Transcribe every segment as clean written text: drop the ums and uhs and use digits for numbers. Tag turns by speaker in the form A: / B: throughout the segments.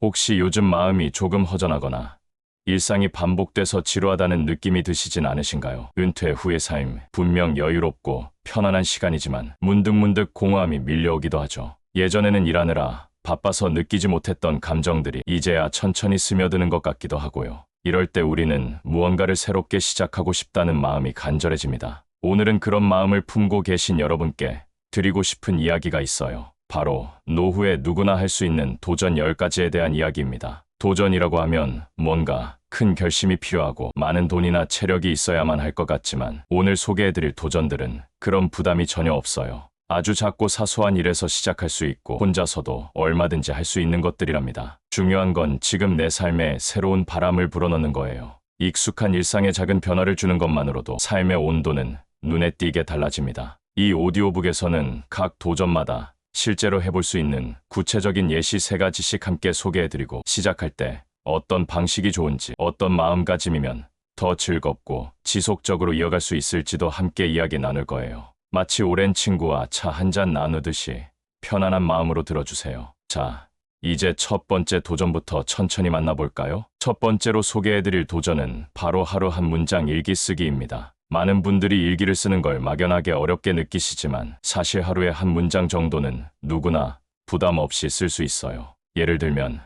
A: 혹시 요즘 마음이 조금 허전하거나 일상이 반복돼서 지루하다는 느낌이 드시진 않으신가요? 은퇴 후의 삶, 분명 여유롭고 편안한 시간이지만 문득문득 공허함이 밀려오기도 하죠. 예전에는 일하느라 바빠서 느끼지 못했던 감정들이 이제야 천천히 스며드는 것 같기도 하고요. 이럴 때 우리는 무언가를 새롭게 시작하고 싶다는 마음이 간절해집니다. 오늘은 그런 마음을 품고 계신 여러분께 드리고 싶은 이야기가 있어요. 바로 노후에 누구나 할 수 있는 도전 10가지에 대한 이야기입니다. 도전이라고 하면 뭔가 큰 결심이 필요하고 많은 돈이나 체력이 있어야만 할 것 같지만 오늘 소개해드릴 도전들은 그런 부담이 전혀 없어요. 아주 작고 사소한 일에서 시작할 수 있고 혼자서도 얼마든지 할 수 있는 것들이랍니다. 중요한 건 지금 내 삶에 새로운 바람을 불어넣는 거예요. 익숙한 일상에 작은 변화를 주는 것만으로도 삶의 온도는 눈에 띄게 달라집니다. 이 오디오북에서는 각 도전마다 실제로 해볼 수 있는 구체적인 예시 3가지씩 함께 소개해드리고 시작할 때 어떤 방식이 좋은지 어떤 마음가짐이면 더 즐겁고 지속적으로 이어갈 수 있을지도 함께 이야기 나눌 거예요. 마치 오랜 친구와 차 한잔 나누듯이 편안한 마음으로 들어주세요. 자, 이제 첫 번째 도전부터 천천히 만나볼까요? 첫 번째로 소개해드릴 도전은 바로 하루 한 문장 일기 쓰기입니다. 많은 분들이 일기를 쓰는 걸 막연하게 어렵게 느끼시지만 사실 하루에 한 문장 정도는 누구나 부담 없이 쓸 수 있어요. 예를 들면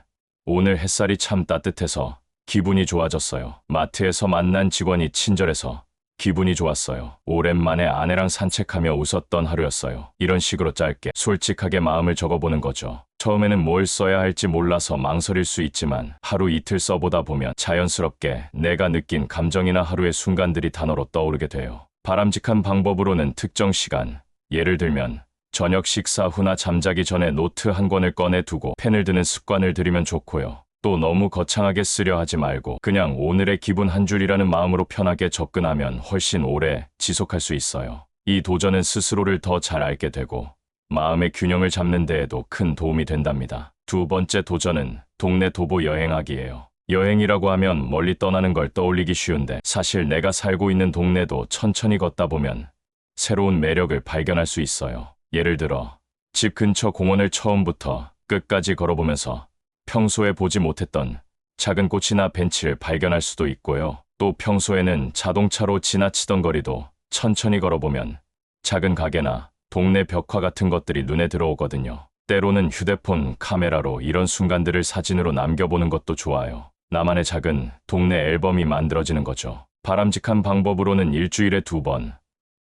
A: 오늘 햇살이 참 따뜻해서 기분이 좋아졌어요. 마트에서 만난 직원이 친절해서 기분이 좋았어요. 오랜만에 아내랑 산책하며 웃었던 하루였어요. 이런 식으로 짧게 솔직하게 마음을 적어보는 거죠. 처음에는 뭘 써야 할지 몰라서 망설일 수 있지만 하루 이틀 써보다 보면 자연스럽게 내가 느낀 감정이나 하루의 순간들이 단어로 떠오르게 돼요. 바람직한 방법으로는 특정 시간, 예를 들면 저녁 식사 후나 잠자기 전에 노트 한 권을 꺼내 두고 펜을 드는 습관을 들이면 좋고요. 또 너무 거창하게 쓰려 하지 말고 그냥 오늘의 기분 한 줄이라는 마음으로 편하게 접근하면 훨씬 오래 지속할 수 있어요. 이 도전은 스스로를 더 잘 알게 되고 마음의 균형을 잡는 데에도 큰 도움이 된답니다. 두 번째 도전은 동네 도보 여행하기예요. 여행이라고 하면 멀리 떠나는 걸 떠올리기 쉬운데 사실 내가 살고 있는 동네도 천천히 걷다 보면 새로운 매력을 발견할 수 있어요. 예를 들어 집 근처 공원을 처음부터 끝까지 걸어보면서 평소에 보지 못했던 작은 꽃이나 벤치를 발견할 수도 있고요. 또 평소에는 자동차로 지나치던 거리도 천천히 걸어보면 작은 가게나 동네 벽화 같은 것들이 눈에 들어오거든요. 때로는 휴대폰 카메라로 이런 순간들을 사진으로 남겨보는 것도 좋아요. 나만의 작은 동네 앨범이 만들어지는 거죠. 바람직한 방법으로는 일주일에 2번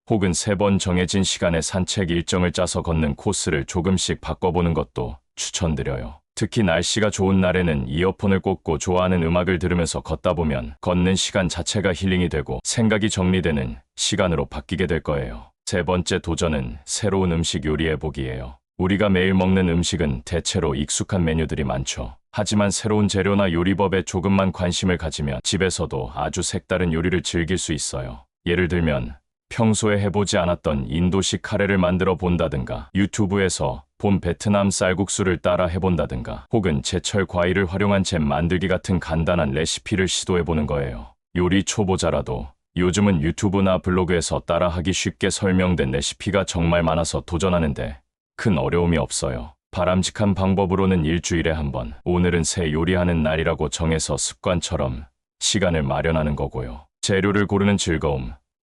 A: 혹은 3번 정해진 시간에 산책 일정을 짜서 걷는 코스를 조금씩 바꿔보는 것도 추천드려요. 특히 날씨가 좋은 날에는 이어폰을 꽂고 좋아하는 음악을 들으면서 걷다 보면 걷는 시간 자체가 힐링이 되고 생각이 정리되는 시간으로 바뀌게 될 거예요. 세 번째 도전은 새로운 음식 요리해보기예요. 우리가 매일 먹는 음식은 대체로 익숙한 메뉴들이 많죠. 하지만 새로운 재료나 요리법에 조금만 관심을 가지면 집에서도 아주 색다른 요리를 즐길 수 있어요. 예를 들면 평소에 해보지 않았던 인도식 카레를 만들어 본다든가 유튜브에서 본 베트남 쌀국수를 따라 해본다든가 혹은 제철 과일을 활용한 잼 만들기 같은 간단한 레시피를 시도해보는 거예요. 요리 초보자라도 요즘은 유튜브나 블로그에서 따라하기 쉽게 설명된 레시피가 정말 많아서 도전하는데 큰 어려움이 없어요. 바람직한 방법으로는 일주일에 1번, 오늘은 새 요리하는 날이라고 정해서 습관처럼 시간을 마련하는 거고요. 재료를 고르는 즐거움,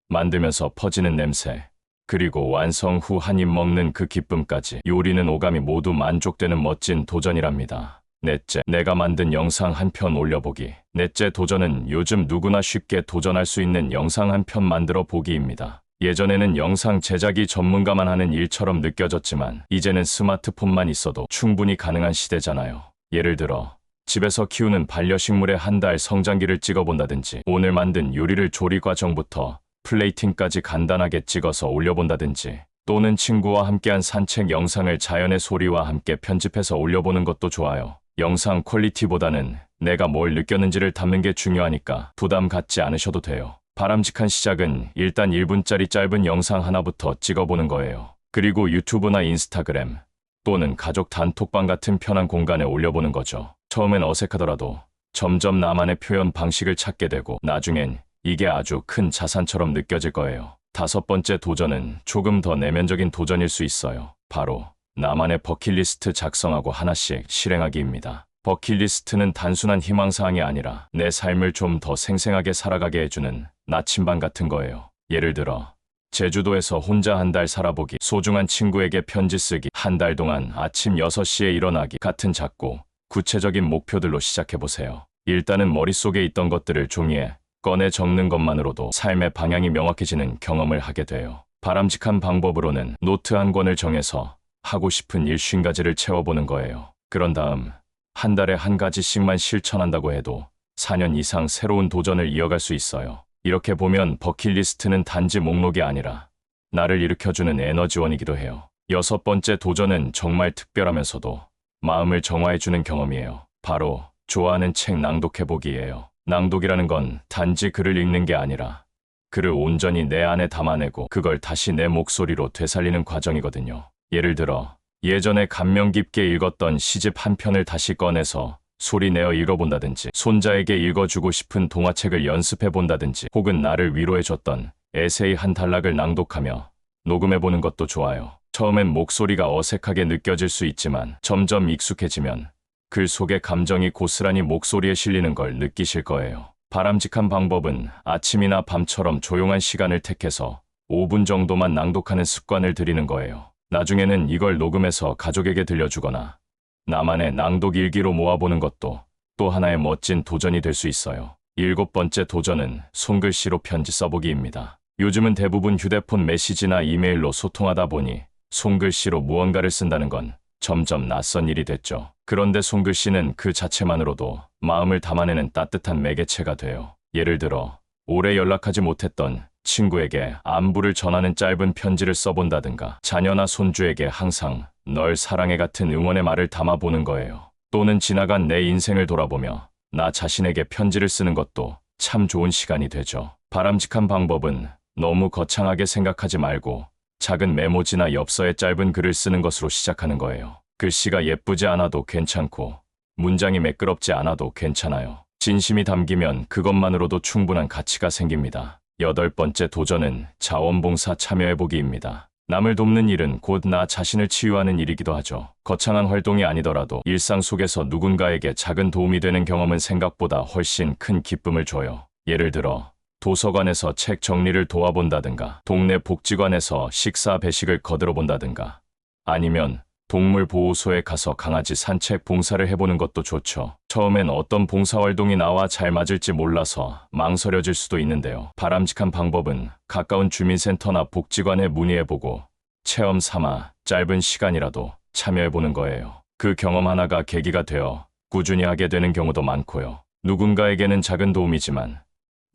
A: 만들면서 퍼지는 냄새, 그리고 완성 후 한 입 먹는 그 기쁨까지 요리는 오감이 모두 만족되는 멋진 도전이랍니다. 넷째, 내가 만든 영상 한 편 올려보기. 넷째 도전은 요즘 누구나 쉽게 도전할 수 있는 영상 한 편 만들어 보기입니다. 예전에는 영상 제작이 전문가만 하는 일처럼 느껴졌지만 이제는 스마트폰만 있어도 충분히 가능한 시대잖아요. 예를 들어 집에서 키우는 반려식물의 한 달 성장기를 찍어본다든지 오늘 만든 요리를 조리 과정부터 플레이팅까지 간단하게 찍어서 올려본다든지 또는 친구와 함께한 산책 영상을 자연의 소리와 함께 편집해서 올려보는 것도 좋아요. 영상 퀄리티보다는 내가 뭘 느꼈는지를 담는 게 중요하니까 부담 갖지 않으셔도 돼요. 바람직한 시작은 일단 1분짜리 짧은 영상 하나부터 찍어보는 거예요. 그리고 유튜브나 인스타그램 또는 가족 단톡방 같은 편한 공간에 올려보는 거죠. 처음엔 어색하더라도 점점 나만의 표현 방식을 찾게 되고 나중엔 이게 아주 큰 자산처럼 느껴질 거예요. 5번째 도전은 조금 더 내면적인 도전일 수 있어요. 바로 나만의 버킷리스트 작성하고 하나씩 실행하기입니다. 버킷리스트는 단순한 희망사항이 아니라 내 삶을 좀 더 생생하게 살아가게 해주는 나침반 같은 거예요. 예를 들어 제주도에서 혼자 한 달 살아보기, 소중한 친구에게 편지 쓰기, 한 달 동안 아침 6시에 일어나기 같은 작고 구체적인 목표들로 시작해보세요. 일단은 머릿속에 있던 것들을 종이에 꺼내 적는 것만으로도 삶의 방향이 명확해지는 경험을 하게 돼요. 바람직한 방법으로는 노트 한 권을 정해서 하고 싶은 일 50가지를 채워보는 거예요. 그런 다음 한 달에 한 가지씩만 실천한다고 해도 4년 이상 새로운 도전을 이어갈 수 있어요. 이렇게 보면 버킷리스트는 단지 목록이 아니라 나를 일으켜주는 에너지원이기도 해요. 6번째 도전은 정말 특별하면서도 마음을 정화해주는 경험이에요. 바로 좋아하는 책 낭독해보기예요. 낭독이라는 건 단지 글을 읽는 게 아니라 글을 온전히 내 안에 담아내고 그걸 다시 내 목소리로 되살리는 과정이거든요. 예를 들어 예전에 감명 깊게 읽었던 시집 한 편을 다시 꺼내서 소리내어 읽어본다든지, 손자에게 읽어주고 싶은 동화책을 연습해본다든지, 혹은 나를 위로해줬던 에세이 한 단락을 낭독하며 녹음해보는 것도 좋아요. 처음엔 목소리가 어색하게 느껴질 수 있지만 점점 익숙해지면 글 속의 감정이 고스란히 목소리에 실리는 걸 느끼실 거예요. 바람직한 방법은 아침이나 밤처럼 조용한 시간을 택해서 5분 정도만 낭독하는 습관을 들이는 거예요. 나중에는 이걸 녹음해서 가족에게 들려주거나 나만의 낭독 일기로 모아보는 것도 또 하나의 멋진 도전이 될 수 있어요. 7번째 도전은 손글씨로 편지 써보기입니다. 요즘은 대부분 휴대폰 메시지나 이메일로 소통하다 보니 손글씨로 무언가를 쓴다는 건 점점 낯선 일이 됐죠. 그런데 손글씨는 그 자체만으로도 마음을 담아내는 따뜻한 매개체가 돼요. 예를 들어 오래 연락하지 못했던 친구에게 안부를 전하는 짧은 편지를 써본다든가, 자녀나 손주에게 항상 널 사랑해 같은 응원의 말을 담아보는 거예요. 또는 지나간 내 인생을 돌아보며 나 자신에게 편지를 쓰는 것도 참 좋은 시간이 되죠. 바람직한 방법은 너무 거창하게 생각하지 말고 작은 메모지나 엽서에 짧은 글을 쓰는 것으로 시작하는 거예요. 글씨가 예쁘지 않아도 괜찮고 문장이 매끄럽지 않아도 괜찮아요. 진심이 담기면 그것만으로도 충분한 가치가 생깁니다. 8번째 도전은 자원봉사 참여해보기입니다. 남을 돕는 일은 곧 나 자신을 치유하는 일이기도 하죠. 거창한 활동이 아니더라도 일상 속에서 누군가에게 작은 도움이 되는 경험은 생각보다 훨씬 큰 기쁨을 줘요. 예를 들어 도서관에서 책 정리를 도와본다든가, 동네 복지관에서 식사 배식을 거들어 본다든가, 아니면 동물 보호소에 가서 강아지 산책 봉사를 해보는 것도 좋죠. 처음엔 어떤 봉사활동이 나와 잘 맞을지 몰라서 망설여질 수도 있는데요. 바람직한 방법은 가까운 주민센터나 복지관에 문의해보고 체험 삼아 짧은 시간이라도 참여해보는 거예요. 그 경험 하나가 계기가 되어 꾸준히 하게 되는 경우도 많고요. 누군가에게는 작은 도움이지만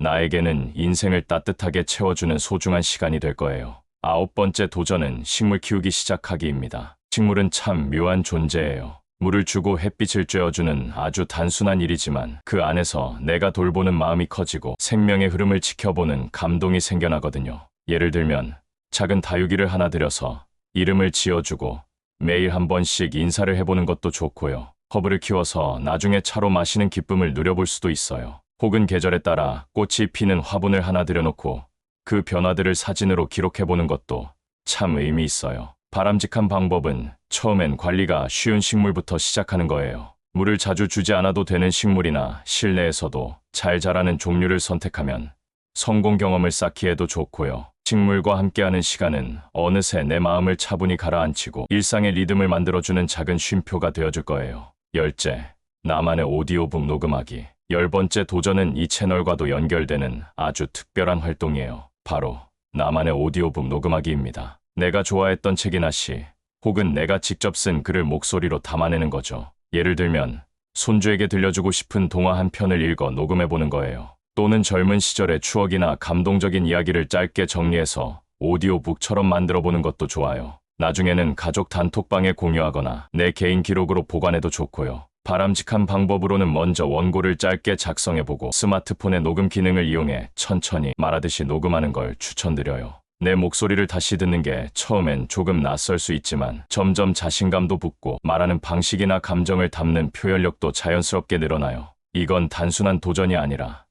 A: 나에게는 인생을 따뜻하게 채워주는 소중한 시간이 될 거예요. 9번째 도전은 식물 키우기 시작하기입니다. 식물은 참 묘한 존재예요. 물을 주고 햇빛을 쬐어주는 아주 단순한 일이지만 그 안에서 내가 돌보는 마음이 커지고 생명의 흐름을 지켜보는 감동이 생겨나거든요. 예를 들면 작은 다육이를 하나 들여서 이름을 지어주고 매일 한 번씩 인사를 해보는 것도 좋고요. 허브를 키워서 나중에 차로 마시는 기쁨을 누려볼 수도 있어요. 혹은 계절에 따라 꽃이 피는 화분을 하나 들여놓고 그 변화들을 사진으로 기록해보는 것도 참 의미 있어요. 바람직한 방법은 처음엔 관리가 쉬운 식물부터 시작하는 거예요. 물을 자주 주지 않아도 되는 식물이나 실내에서도 잘 자라는 종류를 선택하면 성공 경험을 쌓기에도 좋고요. 식물과 함께하는 시간은 어느새 내 마음을 차분히 가라앉히고 일상의 리듬을 만들어주는 작은 쉼표가 되어줄 거예요. 10째, 나만의 오디오북 녹음하기. 10번째 도전은 이 채널과도 연결되는 아주 특별한 활동이에요. 바로 나만의 오디오북 녹음하기입니다. 내가 좋아했던 책이나 시, 혹은 내가 직접 쓴 글을 목소리로 담아내는 거죠. 예를 들면 손주에게 들려주고 싶은 동화 한 편을 읽어 녹음해보는 거예요. 또는 젊은 시절의 추억이나 감동적인 이야기를 짧게 정리해서 오디오북처럼 만들어보는 것도 좋아요. 나중에는 가족 단톡방에 공유하거나 내 개인 기록으로 보관해도 좋고요. 바람직한 방법으로는 먼저 원고를 짧게 작성해보고 스마트폰의 녹음 기능을 이용해 천천히 말하듯이 녹음하는 걸 추천드려요. 내 목소리를 다시 듣는 게 처음엔 조금 낯설 수 있지만 점점 자신감도 붙고 말하는 방식이나 감정을 담는 표현력도 자연스럽게 늘어나요. 이건 단순한 도전이 아니라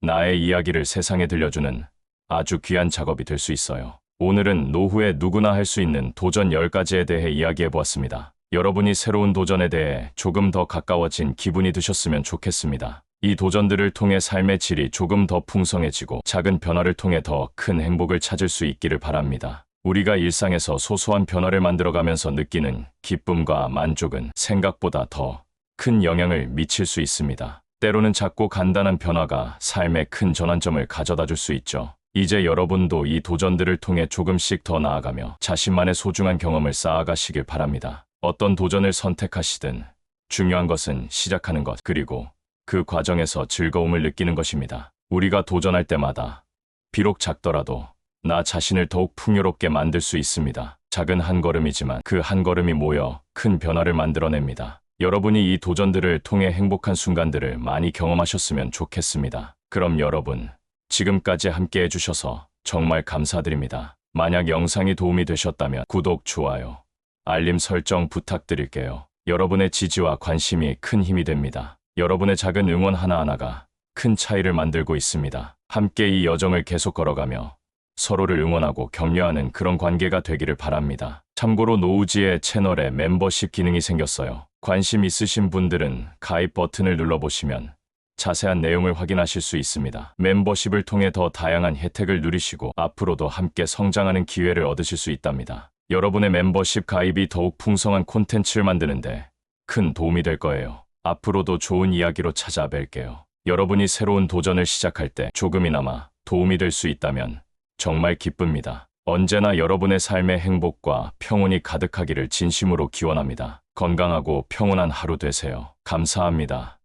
A: 나의 이야기를 세상에 들려주는 아주 귀한 작업이 될 수 있어요. 오늘은 노후에 누구나 할 수 있는 도전 10가지에 대해 이야기해보았습니다. 여러분이 새로운 도전에 대해 조금 더 가까워진 기분이 드셨으면 좋겠습니다. 이 도전들을 통해 삶의 질이 조금 더 풍성해지고 작은 변화를 통해 더 큰 행복을 찾을 수 있기를 바랍니다. 우리가 일상에서 소소한 변화를 만들어가면서 느끼는 기쁨과 만족은 생각보다 더 큰 영향을 미칠 수 있습니다. 때로는 작고 간단한 변화가 삶에 큰 전환점을 가져다 줄 수 있죠. 이제 여러분도 이 도전들을 통해 조금씩 더 나아가며 자신만의 소중한 경험을 쌓아가시길 바랍니다. 어떤 도전을 선택하시든 중요한 것은 시작하는 것, 그리고 그 과정에서 즐거움을 느끼는 것입니다. 우리가 도전할 때마다 비록 작더라도 나 자신을 더욱 풍요롭게 만들 수 있습니다. 작은 한 걸음이지만 그 한 걸음이 모여 큰 변화를 만들어냅니다. 여러분이 이 도전들을 통해 행복한 순간들을 많이 경험하셨으면 좋겠습니다. 그럼 여러분, 지금까지 함께 해주셔서 정말 감사드립니다. 만약 영상이 도움이 되셨다면 구독, 좋아요, 알림 설정 부탁드릴게요. 여러분의 지지와 관심이 큰 힘이 됩니다. 여러분의 작은 응원 하나하나가 큰 차이를 만들고 있습니다. 함께 이 여정을 계속 걸어가며 서로를 응원하고 격려하는 그런 관계가 되기를 바랍니다. 참고로 노우지의 채널에 멤버십 기능이 생겼어요. 관심 있으신 분들은 가입 버튼을 눌러보시면 자세한 내용을 확인하실 수 있습니다. 멤버십을 통해 더 다양한 혜택을 누리시고 앞으로도 함께 성장하는 기회를 얻으실 수 있답니다. 여러분의 멤버십 가입이 더욱 풍성한 콘텐츠를 만드는데 큰 도움이 될 거예요. 앞으로도 좋은 이야기로 찾아뵐게요. 여러분이 새로운 도전을 시작할 때 조금이나마 도움이 될 수 있다면 정말 기쁩니다. 언제나 여러분의 삶의 행복과 평온이 가득하기를 진심으로 기원합니다. 건강하고 평온한 하루 되세요. 감사합니다.